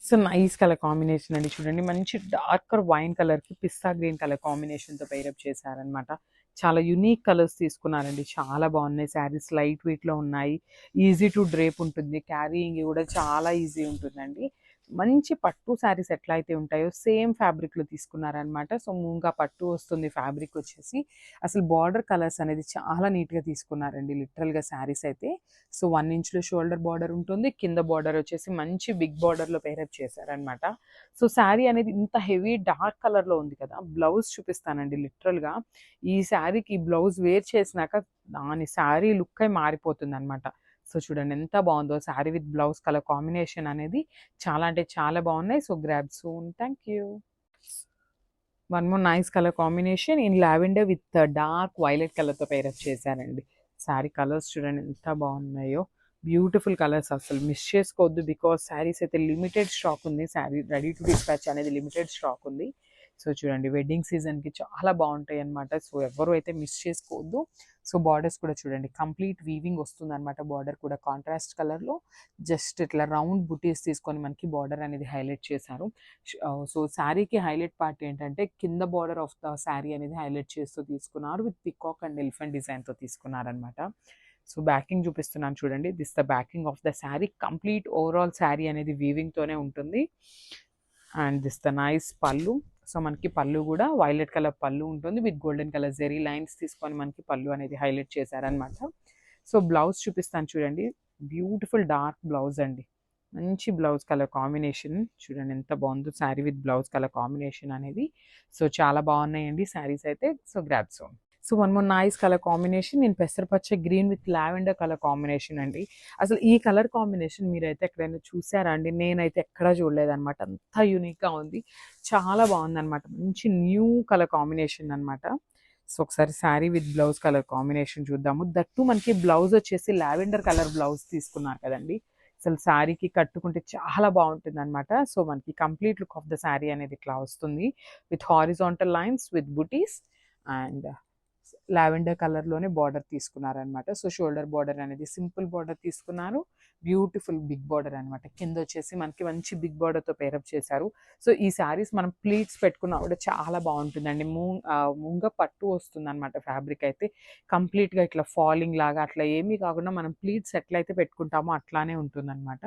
So nice colour combination అండి. చూడండి మంచి డార్కర్ వైన్ కలర్‌కి పిస్తా గ్రీన్ కలర్ కాంబినేషన్‌తో పెయిరప్ చేశారనమాట. చాలా యూనిక్ కలర్స్ తీసుకున్నారండి. చాలా బాగున్నాయి. శారీస్ లైట్ వెయిట్‌లో ఉన్నాయి. ఈజీ టు డ్రేప్ ఉంటుంది. క్యారీయింగ్ కూడా చాలా ఈజీ ఉంటుందండి. మంచి పట్టు శారీస్ ఎట్లా అయితే ఉంటాయో సేమ్ ఫ్యాబ్రిక్‌లో తీసుకున్నారనమాట. సో మూంగా పట్టు వస్తుంది ఫ్యాబ్రిక్ వచ్చేసి. అసలు బార్డర్ కలర్స్ అనేది చాలా నీట్‌గా తీసుకున్నారండి లిటరల్‌గా శారీస్ అయితే. సో 1 ఇంచ్‌లో షోల్డర్ బార్డర్ ఉంటుంది. కింద బార్డర్ వచ్చేసి మంచి బిగ్ బార్డర్‌లో పెయిరప్ చేశారనమాట. సో శారీ అనేది ఇంత హెవీ డార్క్ కలర్‌లో ఉంది కదా! బ్లౌజ్ చూపిస్తానండి లిటరల్‌గా. ఈ శారీకి బ్లౌజ్ వేర్ చేసినాక దాని శారీ లుక్కే మారిపోతుందనమాట. సో చూడండి ఎంత బాగుందో saree with blouse colour combination అనేది చాలా అంటే చాలా బాగున్నాయి. So grab soon. Thank you. One more nice colour combination in lavender with dark violet కలర్‌తో పెయిరప్ చేశారండి. శారీ కలర్స్ చూడండి ఎంత బాగున్నాయో. బ్యూటిఫుల్ కలర్స్ అసలు మిస్ చేసుకోవద్దు. బికాజ్ శారీస్ అయితే లిమిటెడ్ స్టాక్ ఉంది. శారీ రెడీ టు డిస్పాచ్ అనేది లిమిటెడ్ స్టాక్ ఉంది. సో చూడండి వెడ్డింగ్ సీజన్‌కి చాలా బాగుంటాయి అన్నమాట. సో ఎవ్వరు అయితే మిస్ చేసుకోవద్దు. సో బార్డర్స్ కూడా చూడండి కంప్లీట్ వీవింగ్ వస్తుందన్నమాట. బార్డర్ కూడా కాంట్రాస్ట్ కలర్‌లో జస్ట్ ఇట్లా రౌండ్ బుటీస్ తీసుకొని మనకి బార్డర్ అనేది హైలైట్ చేశారు. సో శారీకి హైలైట్ పార్ట్ ఏంటంటే కింద బార్డర్ ఆఫ్ ద శారీ అనేది హైలైట్ చేస్తూ తీసుకున్నారు. విత్ పికాక్ అండ్ ఎలిఫెంట్ డిజైన్‌తో తీసుకున్నారనమాట. సో బ్యాకింగ్ చూపిస్తున్నాను చూడండి. This the backing of the sari. Complete overall sari అనేది వీవింగ్‌తోనే ఉంటుంది. And this the nice pallu. So మనకి పళ్ళు కూడా వైలెట్ కలర్ పళ్ళు ఉంటుంది. With golden colour zari lines తీసుకొని మనకి పళ్ళు అనేది హైలైట్ చేశారనమాట. సో బ్లౌజ్ చూపిస్తాను చూడండి. బ్యూటిఫుల్ డార్క్ బ్లౌజ్ అండి. మంచి బ్లౌజ్ కలర్ కాంబినేషన్. చూడండి ఎంత బాగుందో saree with blouse colour combination అనేది. సో చాలా బాగున్నాయండి శారీస్ అయితే. So grab soon. So one more nice colour combination నేను పెసరపచ్చ green with lavender colour combination అండి. అసలు ఈ కలర్ కాంబినేషన్ మీరైతే ఎక్కడైనా చూసారా అండి? నేనైతే ఎక్కడా చూడలేదనమాట. అంత యూనిక్‌గా ఉంది. చాలా బాగుందనమాట. మంచి న్యూ కలర్ కాంబినేషన్ అనమాట. సో ఒకసారి sari with blouse colour combination చూద్దాము. దట్టు మనకి బ్లౌజ్ వచ్చేసి లావెండర్ కలర్ బ్లౌజ్ తీసుకున్నారు కదండి. అసలు శారీకి కట్టుకుంటే చాలా బాగుంటుంది అనమాట. సో మనకి complete look of the sari అనేది ఇట్లా వస్తుంది. With horizontal lines with buttis and lavender కలర్‌లోనే బార్డర్ తీసుకున్నారనమాట. సో షోల్డర్ బార్డర్ అనేది సింపుల్ బార్డర్ తీసుకున్నారు. బ్యూటిఫుల్ బిగ్ బార్డర్ అనమాట. కింద వచ్చేసి మనకి మంచి బిగ్ బార్డర్‌తో పేరప్ చేశారు. సో ఈ శారీస్ మనం ప్లీట్స్ పెట్టుకున్నా కూడా చాలా బాగుంటుందండి. ముంగ పట్టు వస్తుందనమాట ఫ్యాబ్రిక్ అయితే. కంప్లీట్‌గా ఇట్లా ఫాలింగ్ లాగా అట్లా ఏమీ కాకుండా మనం ప్లీట్స్ ఎట్లయితే పెట్టుకుంటామో అట్లానే ఉంటుందనమాట.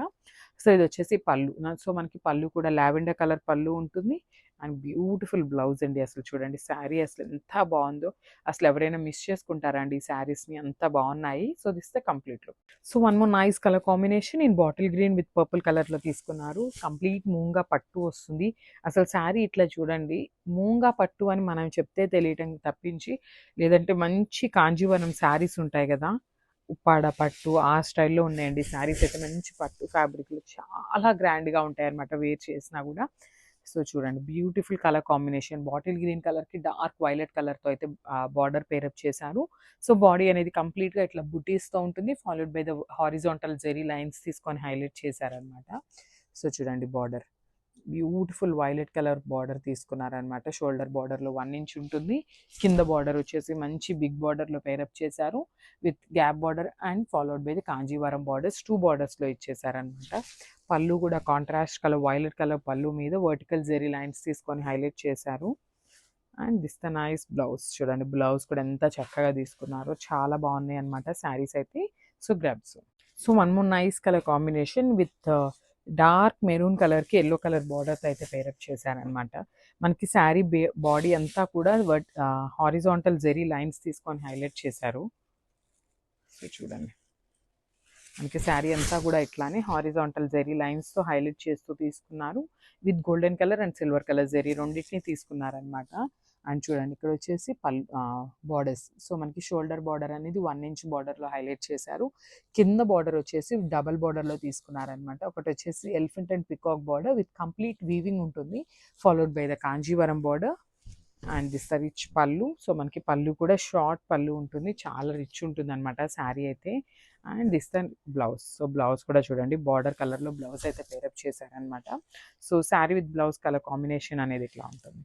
సో ఇది వచ్చేసి పళ్ళు. సో మనకి పళ్ళు కూడా లావెండర్ కలర్ పళ్ళు ఉంటుంది. అండ్ బ్యూటిఫుల్ బ్లౌజ్ అండి. అసలు చూడండి శారీ అసలు ఎంత బాగుందో. అసలు ఎవరైనా మిస్ చేసుకుంటారా అండి ఈ శారీస్‌ని? అంత బాగున్నాయి. So this the complete look. So one more nice colour combination in bottle green with purple కలర్‌లో తీసుకున్నారు. కంప్లీట్ మూంగా పట్టు వస్తుంది. అసలు శారీ ఇట్లా చూడండి. మూంగా పట్టు అని మనం చెప్తే తెలియటం తప్పించి లేదంటే మంచి కాంజీవరం శారీస్ ఉంటాయి కదా! ఉప్పాడ పట్టు ఆ స్టైల్‌లో ఉన్నాయండి శారీస్ అయితే. మంచి పట్టు ఫ్యాబ్రిక్‌లో చాలా గ్రాండ్‌గా ఉంటాయన్నమాట వేర్ చేసినా కూడా. సో చూడండి beautiful colour combination. Bottle green కలర్‌కి డార్క్ వైలెట్ కలర్‌తో అయితే బార్డర్ పేరప్ చేశారు. సో బాడీ అనేది కంప్లీట్‌గా ఇట్లా బుటీస్‌తో ఉంటుంది. Followed by the horizontal zari lines తీసుకొని హైలైట్ చేశారనమాట. సో చూడండి border. Beautiful violet colour border తీసుకున్నారనమాట. షోల్డర్ బార్డర్‌లో 1 ఇంచ్ ఉంటుంది. కింద బార్డర్ వచ్చేసి మంచి బిగ్ బార్డర్‌లో పేరప్ చేశారు. With gap border and followed by the Kanjeevaram borders 2 బార్డర్స్‌లో ఇచ్చేసారనమాట. పళ్ళు కూడా కాంట్రాస్ట్ కలర్ వైలెట్ కలర్ పళ్ళు మీద వర్టికల్ జెరీ లైన్స్ తీసుకొని హైలైట్ చేశారు. And this the nice blouse. చూడండి బ్లౌజ్ కూడా ఎంత చక్కగా తీసుకున్నారో. చాలా బాగున్నాయి అనమాట శారీస్ అయితే. So grabs. So one more nice colour combination with dark maroon కలర్‌కి యెల్లో కలర్ బార్డర్‌తో అయితే పేరప్ చేశారనమాట. మనకి శారీ బాడీ అంతా కూడా హారిజాంటల్ జెరీ లైన్స్ తీసుకొని హైలైట్ చేశారు. సో చూడండి. మనకి శారీ అంతా కూడా ఇట్లానే హారిజాంటల్ జెరీ లైన్స్‌తో హైలైట్ చేస్తూ తీసుకున్నారు. With golden colour and silver colour zari రెండిటిని తీసుకున్నారనమాట. అండ్ చూడండి ఇక్కడ వచ్చేసి బార్డర్స్. సో మనకి షోల్డర్ బార్డర్ అనేది 1 ఇంచ్ బార్డర్‌లో హైలైట్ చేశారు. కింద బార్డర్ వచ్చేసి డబుల్ బార్డర్‌లో తీసుకున్నారనమాట. ఒకటి వచ్చేసి elephant and peacock border with complete weaving ఉంటుంది. Followed by the Kanjeevaram border and this the rich pallu. So మనకి పళ్ళు కూడా షార్ట్ పళ్ళు ఉంటుంది. చాలా రిచ్ ఉంటుందన్నమాట శారీ అయితే. And this the blouse. So blouse కూడా చూడండి బార్డర్ కలర్‌లో బ్లౌజ్ అయితే పేరప్ చేశారనమాట. So sari with blouse colour combination అనేది ఇట్లా ఉంటుంది.